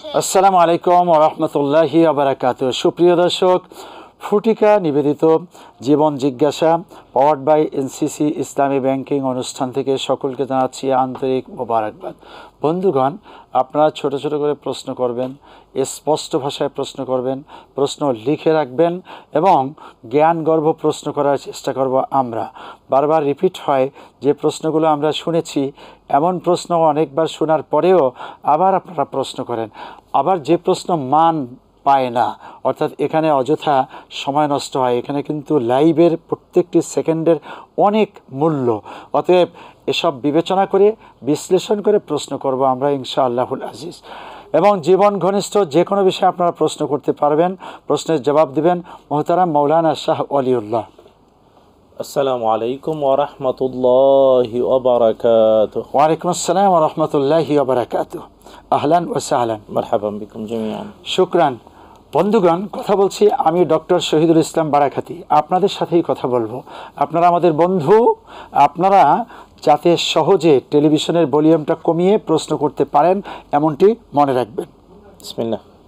আসসালামু আলাইকুম ওয়া রাহমাতুল্লাহি ওয়া বারাকাতুহু। সুপ্রিয় দর্শক, ফুটিকা নিবেদিত জীবন জিজ্ঞাসা powered by NCC Islami banking অনুষ্ঠান থেকে সকলকে জানাচ্ছি আন্তরিক মোবারকবাদ। বন্ধুগণ, আপনারা ছোট ছোট করে প্রশ্ন করবেন, স্পষ্ট ভাষায় প্রশ্ন করবেন, প্রশ্ন লিখে রাখবেন এবং জ্ঞানগর্ভ প্রশ্ন করার চেষ্টা করব। আমরা বারবার রিপিট হয় যে প্রশ্নগুলো আমরা শুনেছি, এমন প্রশ্ন অনেকবার শোনার পরেও আবার আপনারা প্রশ্ন করেন, আবার যে প্রশ্ন মান পায় না, অর্থাৎ এখানে অযথা সময় নষ্ট হয়। এখানে কিন্তু লাইভের প্রত্যেকটি সেকেন্ডের অনেক মূল্য। অতএব এসব বিবেচনা করে বিশ্লেষণ করে প্রশ্ন করব আমরা ইনশাআল্লাহুল আজিজ। এবং জীবন ঘনিষ্ঠ যে কোনো বিষয়ে আপনারা প্রশ্ন করতে পারবেন, প্রশ্নের জবাব দিবেন মোহতারাম মৌলানা শাহ ওয়ালিউল্লাহ। আসসালামু আলাইকুম ওয়া রাহমাতুল্লাহি ওয়া বারাকাতুহু। ওয়া আলাইকুম আসসালাম ওয়া রাহমাতুল্লাহি ওয়া বারাকাতুহু। আহলান ওয়া সাহলান, মারহাবান বিকুম জামিআন। শুকরান। বন্ধুগণ, কথা বলছি আমি ডক্টর শহীদুল ইসলাম বারাকাতি, আপনাদের সাথেই কথা বলবো। আপনারা আমাদের বন্ধু, আপনারা যাতে সহজে টেলিভিশনের ভলিউমটা কমিয়ে প্রশ্ন করতে পারেন এমনটি মনে রাখবেন।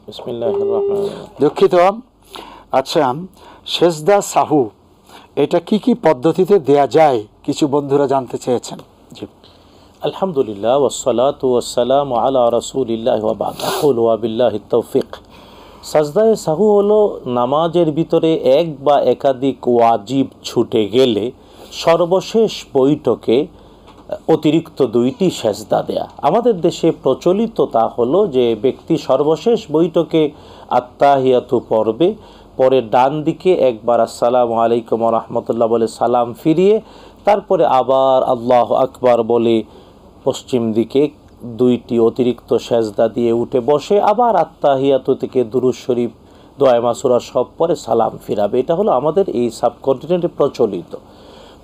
বিসমিল্লাহির রহমানির রহিম। দুঃখিত। আচ্ছা, সেজদা সাহু এটা কি পদ্ধতিতে দেয়া যায়, কিছু বন্ধুরা জানতে চেয়েছেন। জি, আলহামদুলিল্লাহ ওয়াসসালাতু ওয়াসসালামু আলা রাসূলিল্লাহি ওয়া বা'দ। আকুলু ওয়া বিল্লাহিত তাওফীক। সাজদায়ে সাহু হলো নামাজের ভিতরে এক বা একাধিক ওয়াজিব ছুটে গেলে সর্বশেষ বৈঠকে অতিরিক্ত দুইটি সেজদা দেয়া। আমাদের দেশে প্রচলিত তা হলো যে ব্যক্তি সর্বশেষ বৈঠকে আত্তাহিয়াতু পড়বে, পরে ডান দিকে একবার আসসালামু আলাইকুম ওয়া রাহমাতুল্লাহ বলে সালাম ফিরিয়ে তারপরে আবার আল্লাহু আকবার বলে পশ্চিম দিকে দুইটি অতিরিক্ত সেজদা দিয়ে উঠে বসে আবার আত্তাহিয়াতু থেকে দুরূদ শরীফ, দোয়া মাসুরা সব পরে সালাম ফিরাবে। এটা হলো আমাদের এই সাবকন্টিনেন্টে প্রচলিত।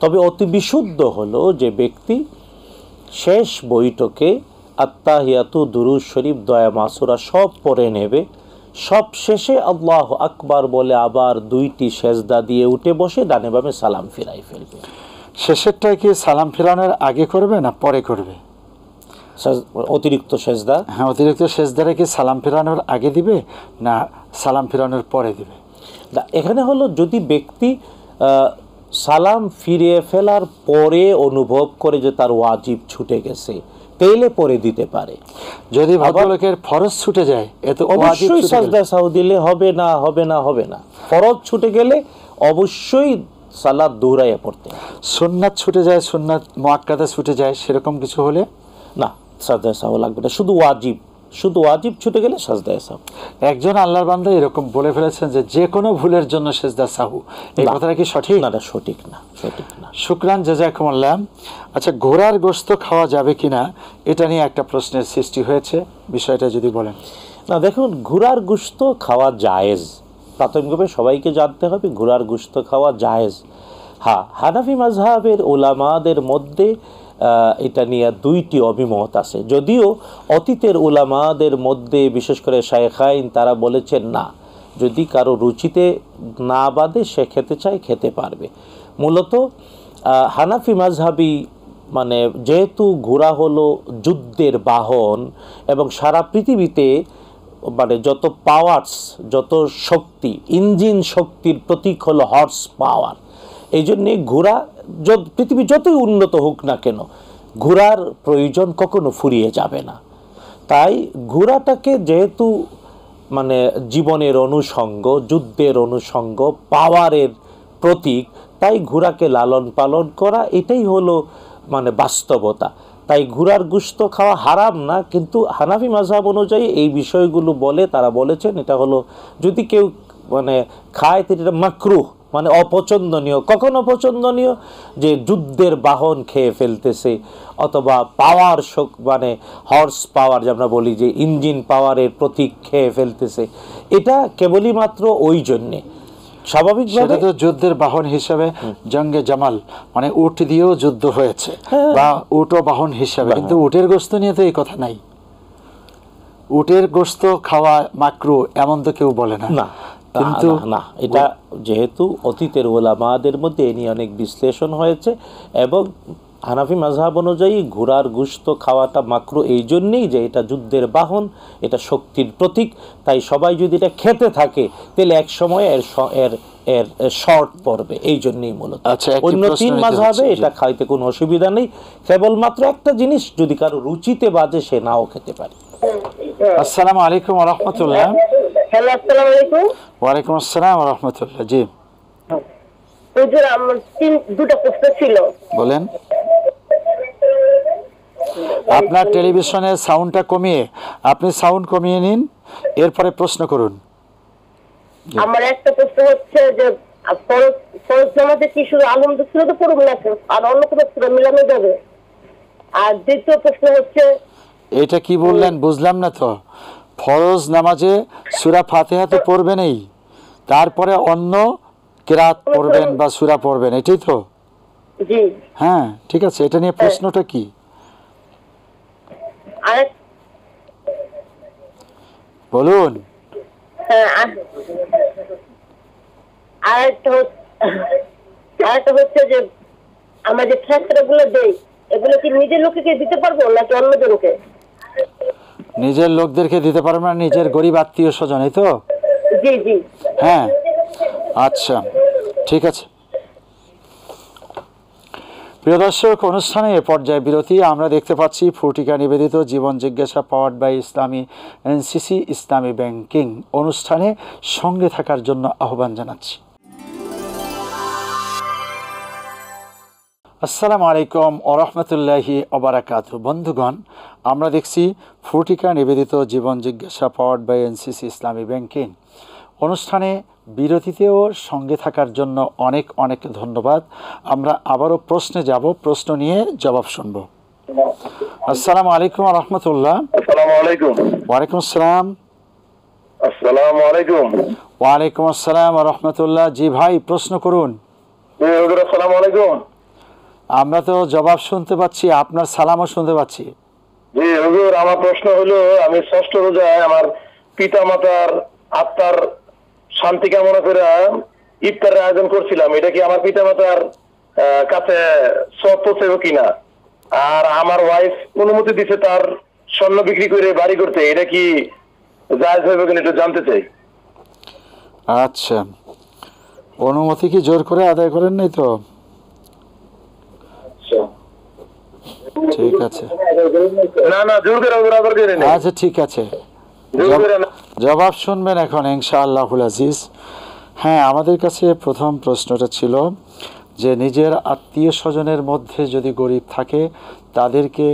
তবে অতি বিশুদ্ধ হলো যে ব্যক্তি শেষ বৈঠকে আত্তাহিয়াতু, দুরূদ শরীফ, দোয়া মাসুরা সব পড়ে নেবে, সব শেষে আল্লাহু আকবার বলে আবার দুইটি সেজদা দিয়ে উঠে বসে ডানে বামে সালাম ফিরাই ফেলবে। শেষেরটা কি সালাম ফেরানোর আগে করবে না পরে করবে? অতিরিক্ত সেজদা, হ্যাঁ, অতিরিক্ত সেজদারে কি সালাম ফেরানোর আগে দিবে না সালাম ফেরানোর পরে দিবে? এখানে হলো যদি ব্যক্তি সালাম ফিরিয়ে ফেলার পরে অনুভব করে যে তার ওয়াজিব ছুটে গেছে, তাইলে পরে দিতে পারে। যদি ভদ্রলোকের ফরজ ছুটে যায়, এত অবশ্যই সাজদা সাহু দিলে হবে না, হবে না, হবে না। ফরজ ছুটে গেলে অবশ্যই সালাত দোহরাইয়া পড়তে। সুন্নাত ছুটে যায়, সুন্নাত মুআক্কাদা ছুটে যায়, সেরকম কিছু হলে না, সাজদা সাহু লাগবে না। শুধু ওয়াজিব ছুটে গেলে সাজদা সাহু। একজন আল্লাহর বান্দা এরকম বলে ফেলেছেন যে কোনো ভুলের জন্য সেজদা সাহু, এই কথাটা কি সঠিক? না, সঠিক না, সঠিক না। শুকরান, জাযাকুমুল্লাহ। আচ্ছা, ঘোড়ার গোশত খাওয়া যাবে কিনা এটা নিয়ে একটা প্রশ্নের সৃষ্টি হয়েছে, বিষয়টা যদি বলেন। না, দেখুন, ঘোড়ার গোশত খাওয়া জায়েজ। প্রাথমিকভাবে সবাইকে জানতে হবে ঘোড়ার গোশত খাওয়া জায়েজ। হ্যাঁ, হানাফি মাযহাবের উলামাদের মধ্যে এটা নিয়ে দুইটি অভিমত আছে। যদিও অতীতের উলামাদের মধ্যে বিশেষ করে শায়খাইন তারা বলেছেন না, যদি কারো রুচিতে না বাদে সে খেতে চায় খেতে পারবে। মূলত হানাফি মাযহাবী মানে যেহেতু ঘোড়া হলো যুদ্ধের বাহন এবং সারা পৃথিবীতে মানে যত পাওয়ার্স, যত শক্তি, ইঞ্জিন শক্তির প্রতীক হলো হর্স পাওয়ার। এই জন্যে ঘোড়া পৃথিবী যতই উন্নত হোক না কেন, ঘোড়ার প্রয়োজন কখনো ফুরিয়ে যাবে না। তাই ঘোড়াটাকে যেহেতু মানে জীবনের অনুষঙ্গ, যুদ্ধের অনুষঙ্গ, পাওয়ারের প্রতীক, তাই ঘোড়াকে লালন পালন করা এটাই হলো মানে বাস্তবতা। তাই ঘোড়ার গোশত খাওয়া হারাম না, কিন্তু হানাফি মাযহাব অনুযায়ী এই বিষয়গুলো বলে তারা বলেছেন এটা হলো যদি কেউ মানে খায় তো এটা মাকরুহ, মানে অপছন্দনীয়। কখন অপছন্দনীয়? যে যুদ্ধের বাহন খেয়ে ফেলতেছে অথবা পাওয়ার মানে হর্স পাওয়ার যে আমরা বলি যে ইঞ্জিন পাওয়ারের প্রতীক খেয়ে ফেলতেছে, এটা কেবলই মাত্র ওই জন্যে। স্বাভাবিকভাবে তো যুদ্ধের বাহন হিসেবে জঙ্গে জামাল মানে উট দিয়েও যুদ্ধ হয়েছে, বা উট ও বাহন হিসেবে, কিন্তু উটের গোশত নিয়ে তো এই কথা নাই। উটের গোশত খাওয়া মাকরু এমন তো কেউ বলে না। কিন্তু না, এটা যেহেতু অতীতের উলামাদের মধ্যে এ নিয়ে অনেক বিশ্লেষণ হয়েছে এবং হানাফি মাযহাব অনুযায়ী ঘোড়ার গোশত খাওয়াটা মাকরুহ এই জন্যেই যে এটা যুদ্ধের বাহন, এটা শক্তির প্রতীক। তাই সবাই যদি এটা খেতে থাকে তাহলে এক সময় এর শর্ট পড়বে, এই জন্যই মূলত। অন্য তিন মাযহাবে এটা খাইতে কোনো অসুবিধা নেই, কেবলমাত্র একটা জিনিস যদি কারো রুচিতে বাজে সে নাও খেতে পারে। আসসালামু আলাইকুম ওয়া রাহমাতুল্লাহ। হ্যালো, আসসালামু আলাইকুম। ওয়া আলাইকুম আসসালাম ওয়া রাহমাতুল্লাহ। জি হুজুর, আমার দুটো প্রশ্ন ছিল। বলেন। আপনার টেলিভিশনের সাউন্ডটা কমিয়ে, আপনি সাউন্ড কমিয়ে নিন, এরপরে প্রশ্ন করুন। আমার একটা প্রশ্ন হচ্ছে যে ফরজ নামাজে কি শুধু আলহামদুলিল্লাহ সূরা তো পড়ব না, আর অন্য কোনো সূরা মিলানো যাবে? আর দ্বিতীয় প্রশ্ন হচ্ছে, এটা কি বললেন বুঝলাম না তো। ফরজ নামাজে সূরা ফাতিহা তো পড়বেনই, তারপরে অন্য কিরাত পড়বেন বা সূরা পড়বেন, এটাই তো? জি হ্যাঁ, ঠিক আছে। এটা নিয়ে প্রশ্নটা কি বলুন। আরেকটা হচ্ছে যে আমরা যে গুলো দেই, এগুলো কি নিজের লোককে দিতে পারবো নাকি অন্যজনকে? নিজের লোকদেরকে দিতে পারবেন না, নিজের গরিব আত্মীয় স্বজন, এই তো? জি জি। হ্যাঁ, আচ্ছা, ঠিক আছে। প্রিয় দর্শক, অনুষ্ঠানে এ পর্যায়ে বিরতি। আমরা দেখতে পাচ্ছি ফটিকা নিবেদিত জীবন জিজ্ঞাসা powered by Islami NCC Islami banking অনুষ্ঠানে সঙ্গে থাকার জন্য আহ্বান জানাচ্ছি। আসসালামু আলাইকুম ওয়া রাহমাতুল্লাহি ওয়া বারাকাতুহু। বন্ধুগণ, আমরা দেখছি ফটিকা নিবেদিত জীবন জিজ্ঞাসা powered by NCC Islami banking অনুষ্ঠানে বিরতিতেও সঙ্গে থাকার জন্য অনেক অনেক ধন্যবাদ। আমরা আবারও প্রশ্নে যাব, প্রশ্ন নিয়ে জবাব শুনব। আসসালামু আলাইকুম ওয়া রাহমাতুল্লাহ। আসসালামু আলাইকুম। ওয়া আলাইকুম আসসালাম। আসসালামু আলাইকুম। ওয়া আলাইকুম আসসালাম ওয়া রাহমাতুল্লাহ। জি ভাই, প্রশ্ন করুন। হুজুর আসসালামু আলাইকুম। আমরা তো জবাব শুনতে পাচ্ছি, আপনার সালামও শুনতে পাচ্ছি। জি হুজুর, আমার প্রশ্ন হলো, আমি ষষ্ঠ রোজায় আমার পিতা মাতার আত্মার শান্তি কামনা করে ইফতারের আয়োজন করছিলাম। এটা কি আমার পিতা মাতার কাছে সওয়াব পৌঁছাবে কিনা? আর আমার ওয়াইফ অনুমতি দিছে তার স্বর্ণ বিক্রি করে বাড়ি করতে, এটা কি জায়েজ হবে কিনা একটু জানতে চাই। আচ্ছা, অনুমতি কি জোর করে আদায় করেন নাই তো? ঠিক আছে, না না, জোর করে আদায় করে নেই। আচ্ছা ঠিক আছে, জবাব শুনবেন এখন ইনশাআল্লাহুল আজিজ। হ্যাঁ, আমাদের কাছে প্রথম প্রশ্নটা ছিল যে নিজের আত্মীয় স্বজনের মধ্যে যদি গরিব থাকে তাদেরকে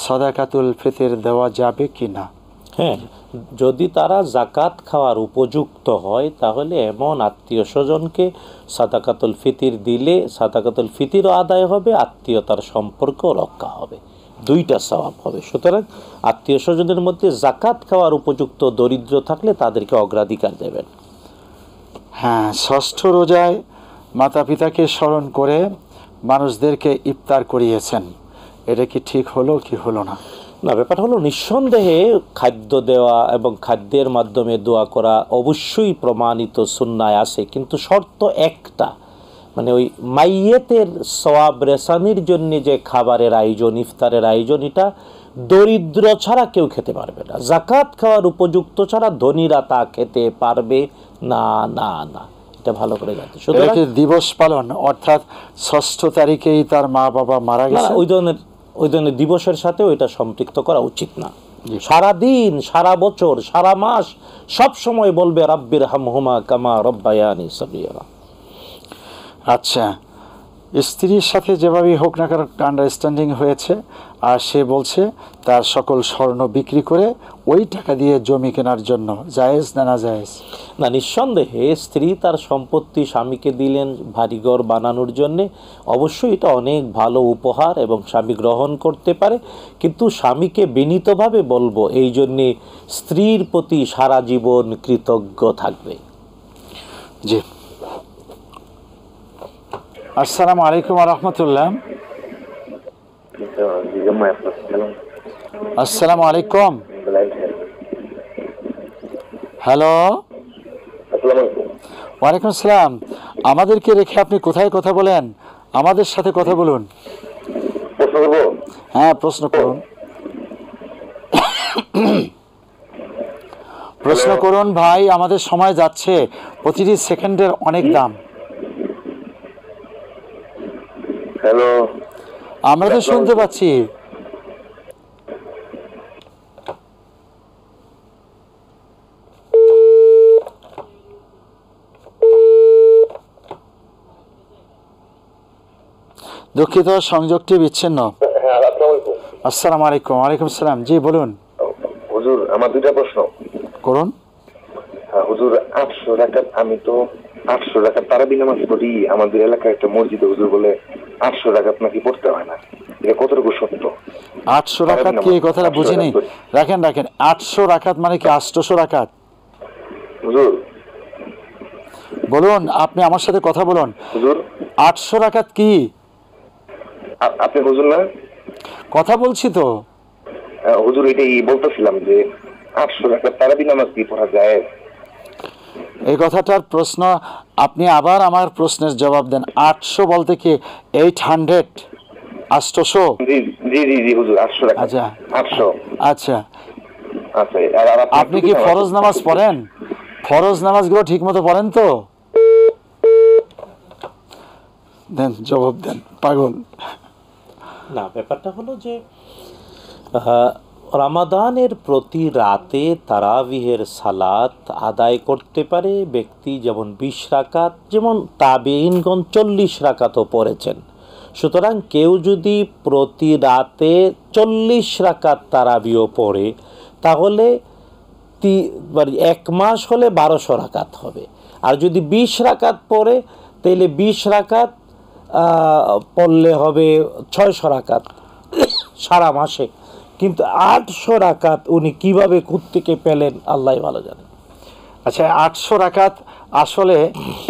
সাদাকাতুল ফিতর দেওয়া যাবে কি না? হ্যাঁ, যদি তারা জাকাত খাওয়ার উপযুক্ত হয় তাহলে এমন আত্মীয় স্বজনকে সাদাকাতুল ফিতর দিলে সাদাকাতুল ফিতরও আদায় হবে, আত্মীয়তার সম্পর্ক রক্ষা হবে, দুইটা সওয়াব হবে। সুতরাং আত্মীয় স্বজনের মধ্যে জাকাত খাওয়ার উপযুক্ত দরিদ্র থাকলে তাদেরকে অগ্রাধিকার দেবেন। হ্যাঁ, ষষ্ঠ রোজায় মাতা পিতাকে স্মরণ করে মানুষদেরকে ইফতার করিয়েছেন, এটা কি ঠিক হলো কি হলো না? না, ব্যাপারটা হলো নিঃসন্দেহে খাদ্য দেওয়া এবং খাদ্যের মাধ্যমে দোয়া করা অবশ্যই প্রমাণিত সুন্নায় আছে, কিন্তু শর্ত একটা, মানে ওই মাইয়েতের সওয়াব রেসানির জন্য যে খাবারের আয়োজন, ইফতারের আয়োজন, এটা দরিদ্র ছাড়া কেউ খেতে পারবে না। জাকাত খাওয়ার উপযুক্ত ছাড়া ধনীরা তা খেতে পারবে না। না না, এটা ভালো করে জানতে। সুতরাং দিবস পালন অর্থাৎ ষষ্ঠ তারিখেই তার মা বাবা মারা গেছে, ওই ধরনের দিবসের সাথে ওইটা সম্পৃক্ত করা উচিত না। সারা দিন, সারা বছর, সারা মাস সব সময় বলবে রাব্বির হামহুমা কামা রব্বায়ানি সগীরা। আচ্ছা, স্ত্রীর সাথে যেভাবেই হোক না কেন আন্ডারস্ট্যান্ডিং হয়েছে, আর সে বলছে তার সকল স্বর্ণ বিক্রি করে ওই টাকা দিয়ে জমি কেনার জন্য, জায়েজ না না জায়েজ? না, নিঃসন্দেহে স্ত্রী তার সম্পত্তি স্বামীকে দিলেন বাড়িঘর বানানোর জন্যে, অবশ্যই এটা অনেক ভালো উপহার এবং স্বামী গ্রহণ করতে পারে, কিন্তু স্বামীকে বিনীতভাবে বলবো এই জন্যে স্ত্রীর প্রতি সারা জীবন কৃতজ্ঞ থাকবে। জি, আসসালামু আলাইকুম ওয়া রাহমাতুল্লাহ। আসসালামু আলাইকুম। হ্যালো, ওয়ালাইকুম আসসালাম। আমাদেরকে রেখে আপনি কোথায় কথা বলেন? আমাদের সাথে কথা বলুন। প্রশ্ন করবো? হ্যাঁ, প্রশ্ন করুন। প্রশ্ন করুন ভাই, আমাদের সময় যাচ্ছে, প্রতিটি সেকেন্ডের অনেক দাম। হ্যালো, আমরা তো শুনতে পাচ্ছি। দুঃখিত, সংযোগটি বিচ্ছিন্ন। হ্যাঁ, আসসালামু আলাইকুম। আসসালামু আলাইকুম। ওয়ালাইকুম আসসালাম। জি বলুন। হুজুর, আমার দুইটা প্রশ্ন। করুন। হ্যাঁ হুজুর, 800 রাকাত, আমি তো 800 রাকাত তারাবি নামাজ পড়ি। আমাদের এলাকায় একটা মসজিদে হুজুর বলে 800 রাকাত নাকি পড়তে হয় না। এটা কতটুকু সত্য? 800 রাকাত কি, এই কথাটা বুঝিনি। রাখেন 800 রাকাত মানে কি 800 রাকাত? হুজুর বলুন, আপনি আমার সাথে কথা বলুন। হুজুর 800 রাকাত কি? আপনি হুজুর না? কথা বলছি তো। হুজুর, এটাই বলতেছিলাম যে 800 রাকাত তারাবি নামাজ কি পড়া যায়? এই কথাটার প্রশ্ন, আপনি আবার আমার প্রশ্নের জবাব দেন। 800 বলতে কি 800? 800? জি জি জি জি হুজুর, 800 রাকাত। আচ্ছা 800। আচ্ছা, আচ্ছা, আর আপনি কি ফরজ নামাজ পড়েন? ফরজ নামাজগুলো ঠিক মতো পড়েন তো? দেন, জবাব দেন, পাগল। না, ব্যাপারটা হলো যে রমাদানের প্রতি রাতে তারাবিহের সালাত আদায় করতে পারে ব্যক্তি, যেমন 20 রাকাত, যেমন তাবেঈনগণ 40 রাকাতও পড়েছেন। সুতরাং কেউ যদি প্রতি রাতে 40 রাকাত তারাবিও পড়ে, তাহলে 1 মাস হলে 1200 রাকাত হবে। আর যদি 20 রাকাত পড়ে, তাহলে 20 রাকাত পড়লে হবে 600 রাকাত সারা মাসে। কিন্তু 800 রাকাত উনি কিভাবে থেকে পেলেন আল্লাহ ভালো জানেন। আচ্ছা, 800 রাকাত আসলে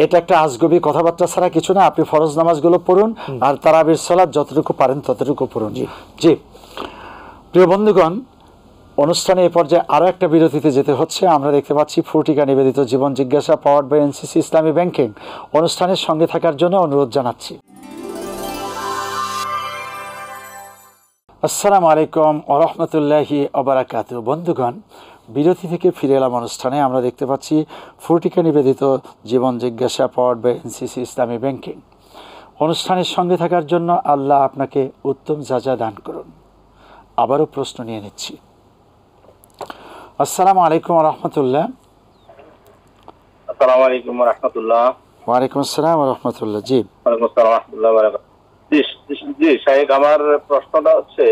এটা একটা আজগবি কথাবার্তা ছাড়া কিছু না। আপনি ফরজ নামাজগুলো পড়ুন, আর তারাবির সালাত যতটুকু পারেন ততটুকু পড়ুন। জি প্রিয় বন্ধুগণ, অনুষ্ঠানে এ পর্যায়ে আরও একটা বিরতিতে যেতে হচ্ছে। আমরা দেখতে পাচ্ছি ফুটিকা নিবেদিত জীবন জিজ্ঞাসা, powered by NCC Islami banking. অনুষ্ঠানের সঙ্গে থাকার জন্য অনুরোধ জানাচ্ছি। আসসালামু আলাইকুম ওয়া রাহমাতুল্লাহি ওয়া বারাকাতুহু। বন্ধুগণ, বিরতি থেকে ফিরে এলাম অনুষ্ঠানে। আমরা দেখতে পাচ্ছি ফুটিকা নিবেদিত জীবন জিজ্ঞাসা, powered by NCC Islami banking. অনুষ্ঠানের সঙ্গে থাকার জন্য আল্লাহ আপনাকে উত্তম যাজা দান করুন। আবারও প্রশ্ন নিয়ে নিচ্ছি। আসসালামু আলাইকুম ওয়া রাহমাতুল্লাহ। আসসালামু আলাইকুম ওয়া রাহমাতুল্লাহ। ওয়া আলাইকুম আসসালাম ওয়া রাহমাতুল্লাহ। জি। ওয়ালাইকুম আসসালাম ওয়া রাহমাতুল্লাহি ওয়া বারাকাতুহু। জি শাহেখ, আমার প্রশ্নটা হচ্ছে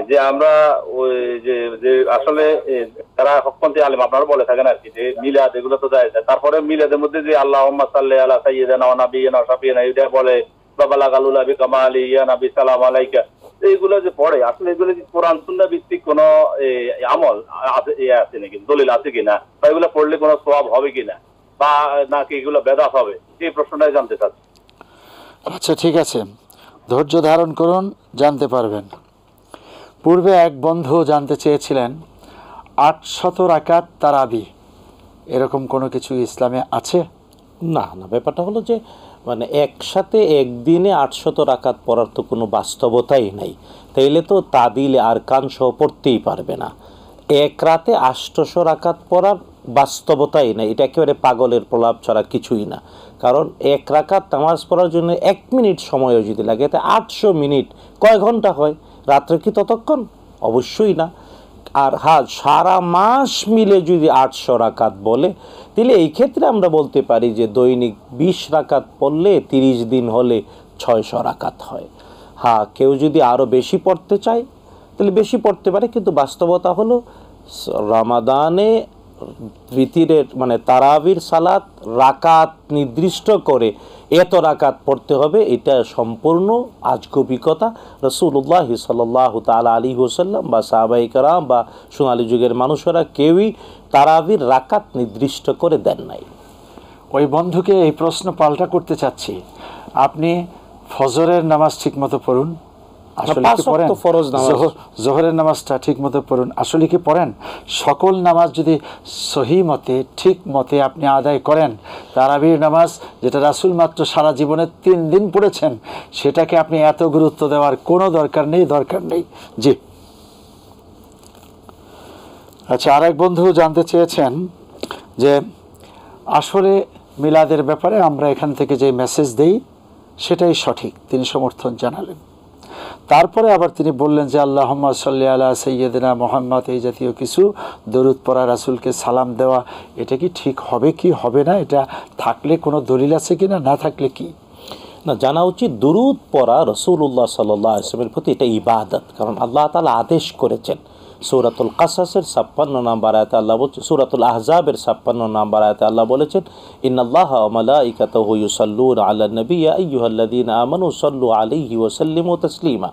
যে আমরা ওই যে আসলে তারা হকপন্থী আলেম আপনারা বলে থাকেন আর কি, যে মিলাদ এগুলো তো যায়, তারপরে মিলাদের মধ্যে যে আল্লাহুম্মা সাল্লি আলা সাইয়্যিদিনা ওয়া নাবিয়িনা ওয়া শাফিয়িনা এটা বলে, বাবা গালুলা বিকামালি ইয়া নবী সালাম আলাইকা, এইগুলো যে পড়ে, আসলে এগুলো কি কোরআন সুন্নাহ ভিত্তিক কোনো আমল আছে নাকি, দলিল আছে কিনা, বা এগুলো পড়লে কোনো সওয়াব হবে কিনা, বা নাকি এগুলো বেদাত হবে, এই প্রশ্নটাই জানতে চাচ্ছি। আচ্ছা, ঠিক আছে, ধৈর্য ধারণ করুন, জানতে পারবেন। পূর্বে এক বন্ধু জানতে চেয়েছিলেন 800 রাকাত তারাবি, এরকম কোনো কিছু ইসলামে আছে? না না, ব্যাপারটা হলো যে মানে একসাথে একদিনে 800 রাকাত পড়ার তো কোনো বাস্তবতাই নাই। তাইলে তো তাদিল আরকান সহ পড়তেই পারবে না। এক রাতে 800 রাকাত পড়ার বাস্তবতাই নাই। এটা একেবারে পাগলের প্রলাপ ছাড়া কিছুই না। কারণ এক রাকাত নামাজ পড়ার জন্য 1 মিনিট সময়ও যদি লাগে, এতে 800 মিনিট কয় ঘন্টা হয়? রাত্রে কি ততক্ষণ? অবশ্যই না। আর হ্যাঁ, সারা মাস মিলে যদি 800 রাকাত বলে, তাহলে এই ক্ষেত্রে আমরা বলতে পারি যে দৈনিক 20 রাকাত পড়লে 30 দিন হলে 600 রাকাত হয়। হ্যাঁ, কেউ যদি আরও বেশি পড়তে চায় তাহলে বেশি পড়তে পারে, কিন্তু বাস্তবতা হলো রমাদানে ভিতরের মানে তারাবির সালাত রাকাত নির্দিষ্ট করে এত রাকাত পড়তে হবে, এটা সম্পূর্ণ আজগুবি কথা। রাসূলুল্লাহ সাল্লাল্লাহু তাআলা আলাইহি ওয়াসাল্লাম বা সাহাবায়ে কেরাম বা সোনালী যুগের মানুষেরা কেউই তারাবির রাকাত নির্দিষ্ট করে দেন নাই। ওই বন্ধুকে এই প্রশ্ন পাল্টা করতে চাচ্ছি, আপনি ফজরের নামাজ ঠিকমতো পড়ুন, আসলে পাঁচ কি পড়েন? ওয়াক্ত ফরজ নামাজ। জোহরের নামাজটা ঠিক মতো পড়ুন, আসলে কি পড়েন? সকল নামাজ যদি সহি মতে ঠিক মতে আপনি আদায় করেন, তারাবির নামাজ যেটা রাসূল মাত্র সারা জীবনে 3 দিন পড়েছেন, সেটাকে আপনি এত গুরুত্ব দেওয়ার কোনো দরকার নেই। জি, আচ্ছা, আরেক বন্ধু জানতে চেয়েছেন যে আসলে মিলাদের ব্যাপারে আমরা এখান থেকে যে মেসেজ দেই সেটাই সঠিক, তিনি সমর্থন জানালেন। তারপরে আবার তিনি বললেন যে আল্লাহুম্মা সাল্লি আলা সাইয়্যিদিনা মুহাম্মদ, এই জাতীয় কিছু দরুদ পড়া, রাসূলকে সালাম দেওয়া, এটা কি ঠিক হবে কি হবে না? এটা থাকলে কোনো দলিল আছে কিনা, না থাকলে কি? না, জানা উচিত দুরুদ পড়া রাসূলুল্লাহ সাল্লাল্লাহু আলাইহি ওয়াসাল্লামের প্রতি এটা ইবাদত, কারণ আল্লাহ তাআলা আদেশ করেছেন। সূরাতুল কাসাসের 56 নম্বর আয়াতে আল্লাহ বলছেন, সূরাতুল আহজাবের 56 নম্বর আয়াতে আল্লাহ বলেছেন, ইন্নাল্লাহা ওয়া মালাইকাতাহু ইউসাল্লুনা আলান নবী ইয়া আইয়ুহাল্লাযীনা আমানু সাল্লু আলাইহি ওয়া সাল্লিমু তাসলিমা।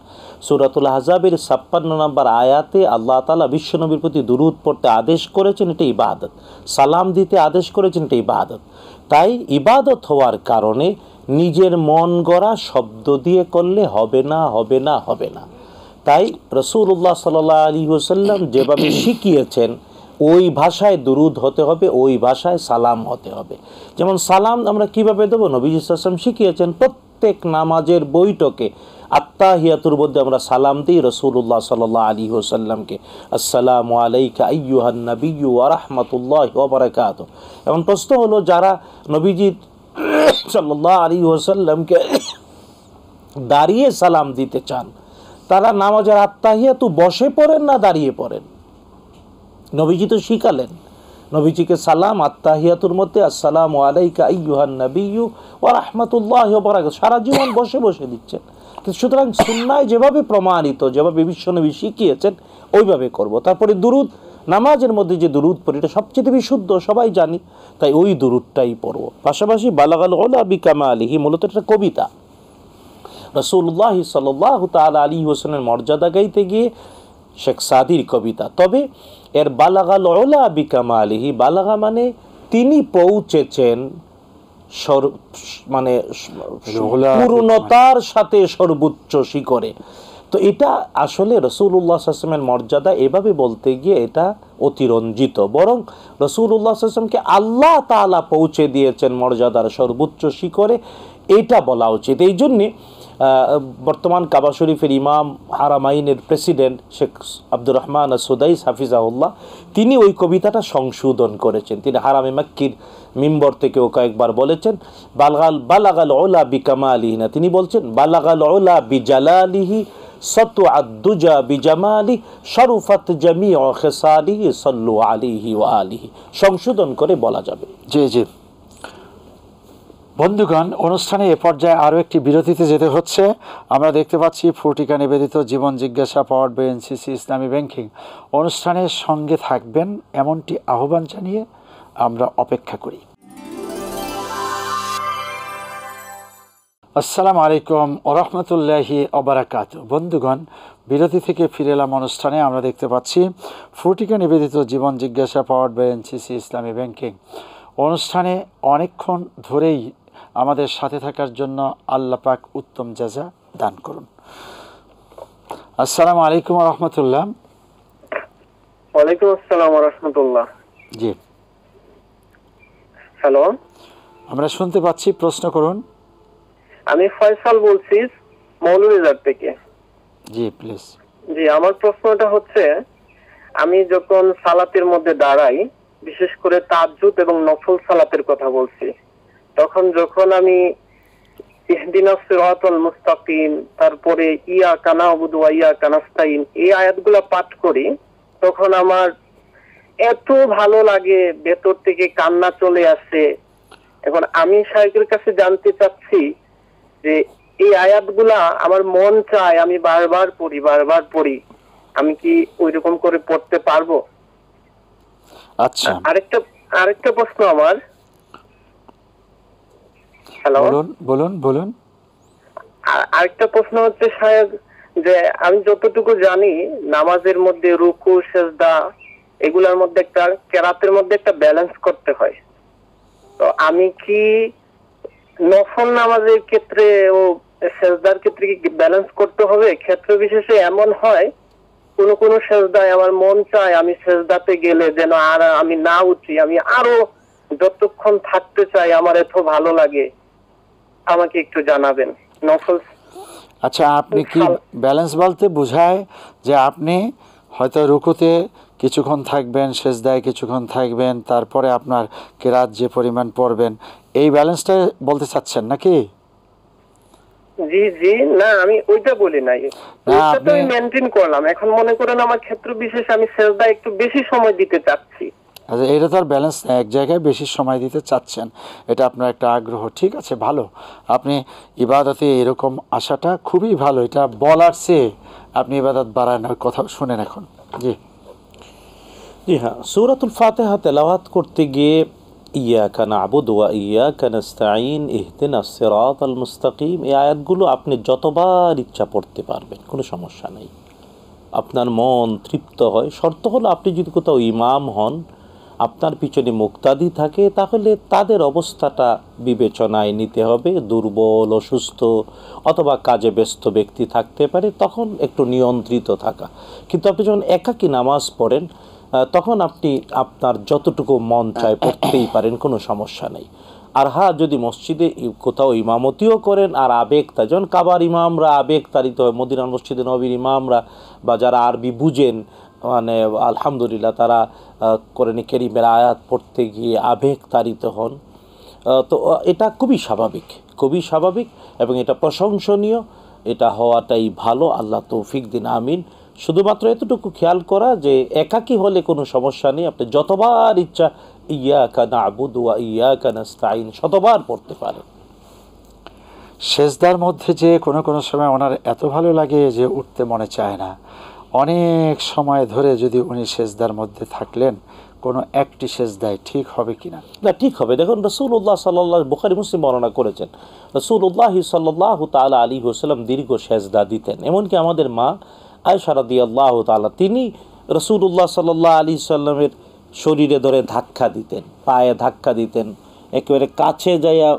সূরাতুল আহজাবের 56 নম্বর আয়াতে আল্লাহ তাআলা বিশ্বনবীর প্রতি দুরুদ পড়তে আদেশ করেছেন, এটা ইবাদত। সালাম দিতে আদেশ করেছেন, এটা ইবাদত। তাই ইবাদত হওয়ার কারণে নিজের মন গড়া শব্দ দিয়ে করলে হবে না। তাই রাসূলুল্লাহ সাল্লাল্লাহু আলাইহি ওয়াসাল্লাম যেভাবে শিখিয়েছেন ওই ভাষায় দুরুদ হতে হবে, ওই ভাষায় সালাম হতে হবে। যেমন সালাম আমরা কিভাবে দেবো, নবী সাল্লাল্লাহু আলাইহি ওয়াসাল্লাম শিখিয়েছেন। প্রত্যেক নামাজের বৈঠকে আত্তাহিয়াতুর মধ্যে আমরা সালাম দিই রাসূলুল্লাহ সাল্লাল্লাহু আলাইহি ওয়াসাল্লামকে, আসসালামু আলাইকা আইয়ুহান নাবিয়্যু ওয়া রাহমাতুল্লাহি ওয়া বারাকাতুহু। এখন প্রশ্ন হলো, যারা নবীজি সাল্লাল্লাহু আলাইহি ওয়াসাল্লামকে দাঁড়িয়ে সালাম দিতে চান, তারা নামাজের আত্তাহিয়াতু বসে পড়েন না দাঁড়িয়ে পড়েন? নবীজি তো শিখালেন, নবীজিকে সালাম আত্তাহিয়াতুর মধ্যে আসসালামু আলাইকা আইয়ুহান নাবিয়্যু ওয়া রাহমাতুল্লাহি ওয়া বারাকাতুহু, সারা জীবন বসে বসে দিচ্ছেন। সুতরাং সুন্নায় যেভাবে প্রমাণিত, যেভাবে বিশ্বনবী শিখিয়েছেন ওইভাবে করব। তারপরে দুরুদ, নামাজের মধ্যে যে দুরুদ পড়ি এটা সবচেয়ে বিশুদ্ধ, সবাই জানি, তাই ওই দুরুদটাই পড়ব। পাশাপাশি বালাগাল উলা বিকামালিহি, মূলত একটা কবিতা। রাসূলুল্লাহ সাল্লাল্লাহু তাআলা আলাইহি ওয়াসাল্লামের মর্যাদা গাইতে গিয়ে শেখ সাদির কবিতা। তবে এর বালাগাল উলা বিকামালিহি, বালাগা মানে তিনি পৌঁছেছেন, মানে পূর্ণতার সাথে সর্বোচ্চ শিখরে। তো এটা আসলে রাসূলুল্লাহ সাল্লাল্লাহু আলাইহি ওয়াসাল্লামের মর্যাদা, এভাবে বলতে গিয়ে এটা অতিরঞ্জিত। বরং রাসূলুল্লাহ সাল্লাল্লাহু আলাইহি ওয়াসাল্লামকে আল্লাহ তাআলা পৌঁছে দিয়েছেন মর্যাদার সর্বোচ্চ শিখরে, এটা বলা উচিত। এই জন্যে বর্তমান কাবা শরীফের ইমাম, হারামাইনের প্রেসিডেন্ট শেখ আব্দুর রহমান সুদাইস হাফিজাহুল্লাহ, তিনি ওই কবিতাটা সংশোধন করেছেন। তিনি হারামে মাক্কির মিম্বর থেকেও কয়েকবার বলেছেন বালাগাল উলা বিকামালিহি না, তিনি বলছেন বালাগাল উলা বিজালালিহি সাতুআদ দুজা বিজামালি শরফাত জামিউ খিসালিহি সাল্লু আলাইহি ওয়া আলিহি, সংশোধন করে বলা যাবে। জি। বন্ধুগণ, অনুষ্ঠানে এ পর্যায়ে আরও একটি বিরতিতে যেতে হচ্ছে। আমরা দেখতে পাচ্ছি ফ্রুটিকা নিবেদিত জীবন জিজ্ঞাসা powered by NCC Islami banking অনুষ্ঠানের সঙ্গে থাকবেন এমনটি আহ্বান জানিয়ে আমরা অপেক্ষা করি। আসসালামু আলাইকুম ওয়া রাহমাতুল্লাহি ওয়া বারাকাতুহু। বন্ধুগণ, বিরতি থেকে ফিরে এলাম অনুষ্ঠানে। আমরা দেখতে পাচ্ছি ফ্রুটিকা নিবেদিত জীবন জিজ্ঞাসা powered by NCC Islami banking অনুষ্ঠানে অনেকক্ষণ ধরেই আমাদের সাথে থাকার জন্য আল্লাহ পাক উত্তম জাযা দান করুন। আসসালামু আলাইকুম ওয়া রাহমাতুল্লাহ। ওয়ালাইকুম আসসালাম ওয়া রাহমাতুল্লাহ। জি, হ্যালো, আমরা শুনতে পাচ্ছি, প্রশ্ন করুন। আমি ফয়সাল বলছি মৌলভীবাজার থেকে। জি প্লিজ। জি, আমার প্রশ্নটা হচ্ছে, আমি যখন সালাতের মধ্যে দাঁড়াই, বিশেষ করে তাহাজ্জুদ এবং নফল সালাতের কথা বলছি, তখন যখন আমি ইহদিনাস সিরাতাল মুস্তাকিম, তারপরে ইয়াকা না'বুদু ওয়া ইয়াকা নাস্তাইন, এই আয়াতগুলো পাঠ করি, তখন আমার এত ভালো লাগে, ভেতর থেকে কান্না চলে আসে। এখন আমি শাইখের কাছে জানতে চাচ্ছি যে এই আয়াতগুলা আমার মন চায় আমি বারবার পড়ি, আমি কি ওইরকম করে পড়তে পারবো? আচ্ছা, আরেকটা প্রশ্ন আমার। হ্যালো, বলুন। আরেকটা প্রশ্ন হচ্ছে সাহেব, যে আমি যতটুকু জানি নামাজের মধ্যে রুকু সেজদা এগুলোর মধ্যে একটা কেরাতের মধ্যে একটা ব্যালেন্স করতে হয়। তো আমি কি নফল নামাজের ক্ষেত্রে ও সেজদার ক্ষেত্রে কি ব্যালেন্স করতে হবে? ক্ষেত্র বিশেষে এমন হয় কোন সেজদায় আমার মন চায় আমি সেজদাতে গেলে যেন আর আমি না উঠি, আমি আরো যতক্ষণ থাকতে চাই, আমার এত ভালো লাগে। আমাকে একটু জানাবেন। নফল আচ্ছা, আপনি কি ব্যালেন্স বলতে বোঝায় যে আপনি হয়তো রুকুতে কিছুক্ষণ থাকবেন, সেজদায় কিছুক্ষণ থাকবেন, তারপরে আপনার কেরাত যে পরিমাণ পড়বেন, এই ব্যালেন্সটা বলতে চাচ্ছেন নাকি? জি জি, না আমি ওইটা বলি নাই, ওইটা তো আমি মেনটেন করলাম। এখন মনে করেন আমার ক্ষেত্র বিশেষ আমি সেজদায় একটু বেশি সময় দিতে চাচ্ছি। আচ্ছা, এটা তো আর ব্যালেন্স না, এক জায়গায় বেশি সময় দিতে চাচ্ছেন, এটা আপনার একটা আগ্রহ। ঠিক আছে, ভালো। আপনি ইবাদতে এরকম আশাটা খুবই ভালো। এটা বলার চেয়ে আপনি ইবাদত বাড়ানোর কথা শুনেন এখন। জি জি হ্যাঁ, সূরাতুল ফাতিহা তেলাওয়াত করতে গিয়ে ইয়াকা না'বুদু ওয়া ইয়াকা নাস্তাঈন ইহদিনাস সিরাতাল মুস্তাকিম, এই আয়াতগুলো আপনি যতবার ইচ্ছা পড়তে পারবেন, কোনো সমস্যা নেই। আপনার মন তৃপ্ত হয়। শর্ত হলো আপনি যদি কোথাও ইমাম হন, আপনার পিছনে মুক্তাদি থাকে, তাহলে তাদের অবস্থাটা বিবেচনায় নিতে হবে। দুর্বল, অসুস্থ অথবা কাজে ব্যস্ত ব্যক্তি থাকতে পারে, তখন একটু নিয়ন্ত্রিত থাকা। কিন্তু আপনি যখন একাকী নামাজ পড়েন, তখন আপনি আপনার যতটুকু মন চায় পড়তেই পারেন, কোনো সমস্যা নেই। আর হ্যাঁ, যদি মসজিদে কোথাও ইমামতিও করেন আর আবেগতা, যেমন কাবার ইমামরা আবেগ তাড়িত হয়, মদিনার মসজিদে নবীর ইমামরা বা যারা আরবি বুঝেন, মানে আলহামদুলিল্লাহ, তারা কোরআনে কারীমের আয়াত পড়তে গিয়ে আবেগ তাড়িত হন। তো এটা খুবই স্বাভাবিক, খুবই স্বাভাবিক, এবং এটা প্রশংসনীয়। এটা হওয়াটাই ভালো। আল্লাহ তৌফিক দিন, আমিন। শুধুমাত্র এতটুকু খেয়াল করা যে একাকী হলে কোনো সমস্যা নেই, আপনি যতবার ইচ্ছা ইয়াকা না'বুদু ওয়া ইয়াকা নাস্তাঈন শতবার পড়তে পারেন। সেজদার মধ্যে যে কোনো সময় ওনার এত ভালো লাগে যে উঠতে মনে চায় না। অনেক সময় ধরে যদি উনি সেজদার মধ্যে থাকলেন, কোনো একটি সেজদায় ঠিক হবে কিনা? না, ঠিক হবে। দেখুন, রাসূলুল্লাহ সাল্লাল্লাহু, বুখারী মুসলিম বর্ণনা করেছেন, রাসূলুল্লাহ সাল্লাল্লাহু তাআলা আলাইহি ওয়াসাল্লাম দীর্ঘ সেজদা দিতেন। এমনকি আমাদের মা আয়েশা রাদিয়াল্লাহু তাআলা, তিনি রাসূলুল্লাহ সাল্লাল্লাহু আলাইহি সাল্লামের শরীরে ধরে ধাক্কা দিতেন, পায়ে ধাক্কা দিতেন, একেবারে কাছে যাইয়া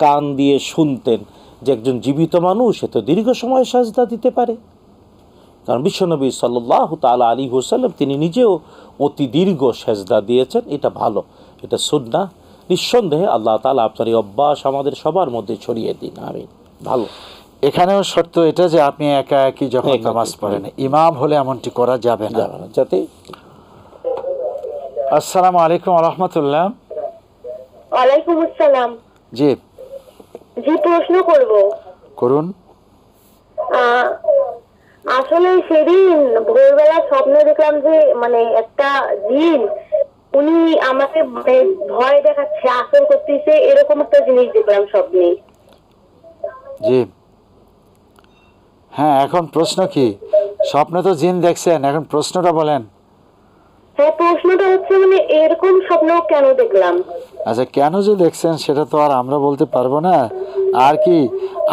কান দিয়ে শুনতেন যে একজন জীবিত মানুষ এত দীর্ঘ সময় সেজদা দিতে পারে। কারণ বিশ্বনবী সাল্লাল্লাহু তাআলা আলাইহি ওয়াসাল্লাম তিনি নিজেও অতি দীর্ঘ সেজদা দিয়েছেন। এটা ভালো, এটা সুন্নাহ। নিঃসন্দেহে আল্লাহ তাআলা আপনার এই অভ্যাস আমাদের সবার মধ্যে ছড়িয়ে দিন, আমিন। ভালো। এখানেও শর্ত এটা যে আপনি একা একই যখন নামাজ পড়েন, ইমাম হলে এমনটি করা যাবে না। যাতে। আসসালামু আলাইকুম ওয়া রাহমাতুল্লাহ। ওয়ালাইকুম আসসালাম। জি জি, প্রশ্ন করব। করুন। আসলে সেদিন ভোরবেলা স্বপ্নে দেখলাম যে মানে একটা জিন উনি আমাকে ভয় দেখাচ্ছে, আসর করতেছে, এরকম একটা জিনিস দেখলাম স্বপ্নে। জি হ্যাঁ, এখন প্রশ্ন কি? স্বপ্নে তো জিন দেখছেন, এখন প্রশ্নটা বলেন। হ্যাঁ, প্রশ্নটা হচ্ছে মানে এরকম স্বপ্ন কেন দেখলাম? আচ্ছা, কেন যে দেখছেন সেটা তো আর আমরা বলতে পারবো না।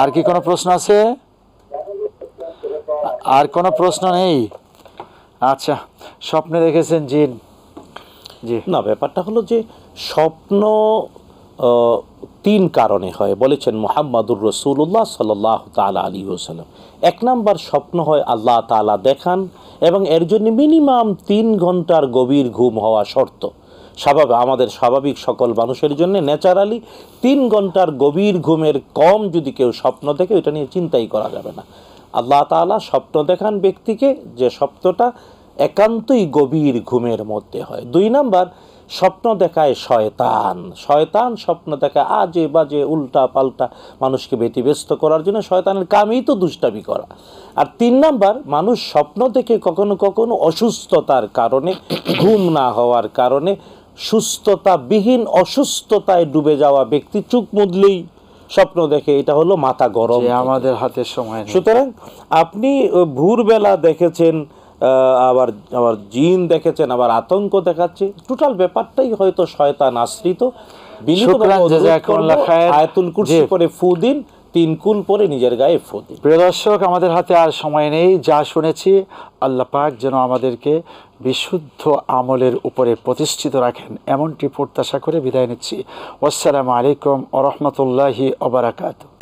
আর কি কোনো প্রশ্ন আছে? আর কোনো প্রশ্ন নেই? আচ্ছা, স্বপ্নে দেখেছেন জিন। জি না, ব্যাপারটা হলো যে স্বপ্ন তিন কারণে হয়, বলেছেন মুহাম্মাদুর রাসূলুল্লাহ সাল্লাল্লাহু তাআলা আলাইহি ওয়াসাল্লাম। এক নাম্বার স্বপ্ন হয় আল্লাহ তাআলা দেখান, এবং এর জন্য মিনিমাম 3 ঘন্টার গভীর ঘুম হওয়া শর্ত। আমাদের স্বাভাবিক সকল মানুষের জন্য ন্যাচারালি 3 ঘন্টার গভীর ঘুমের কম যদি কেউ স্বপ্ন দেখে, এটা নিয়ে চিন্তাই করা যাবে না। আল্লাহ তাআলা স্বপ্ন দেখান ব্যক্তিকে, যে স্বপ্নটা একান্তই গভীর ঘুমের মধ্যে হয়। 2 নাম্বার, স্বপ্ন দেখায় শয়তান। স্বপ্ন দেখায় আজে বাজে উল্টা পাল্টা মানুষকে ব্যতিব্যস্ত করার জন্য। শয়তানের কামই তো দুষ্টামি করা। আর 3 নাম্বার, মানুষ স্বপ্ন দেখে কখনো কখনো অসুস্থতার কারণে, ঘুম না হওয়ার কারণে, সুস্থতাবিহীন অসুস্থতায় ডুবে যাওয়া ব্যক্তি চোখ মুদলেই স্বপ্ন দেখে, এটা হলো মাথা গরম। আমাদের হাতে সময় নেই। সুতরাং আপনি ভোরবেলা দেখেছেন, আবার জিন দেখেছেন, আবার আতঙ্ক দেখাচ্ছে, টোটাল ব্যাপারটাই হয়তো শয়তান আশ্রিত। আয়াতুল কুরসি করে ফু দিন, 3 কুল পরে নিজের গায়ে ফু দিন। প্রিয় দর্শক, আমাদের হাতে আর সময় নেই। যা শুনেছি আল্লাহ পাক যেন আমাদেরকে বিশুদ্ধ আমলের উপরে প্রতিষ্ঠিত রাখেন, এমনটি প্রত্যাশা করে বিদায় নিচ্ছি। আসসালামু আলাইকুম ওয়া রাহমাতুল্লাহি ওয়া বারাকাতুহু।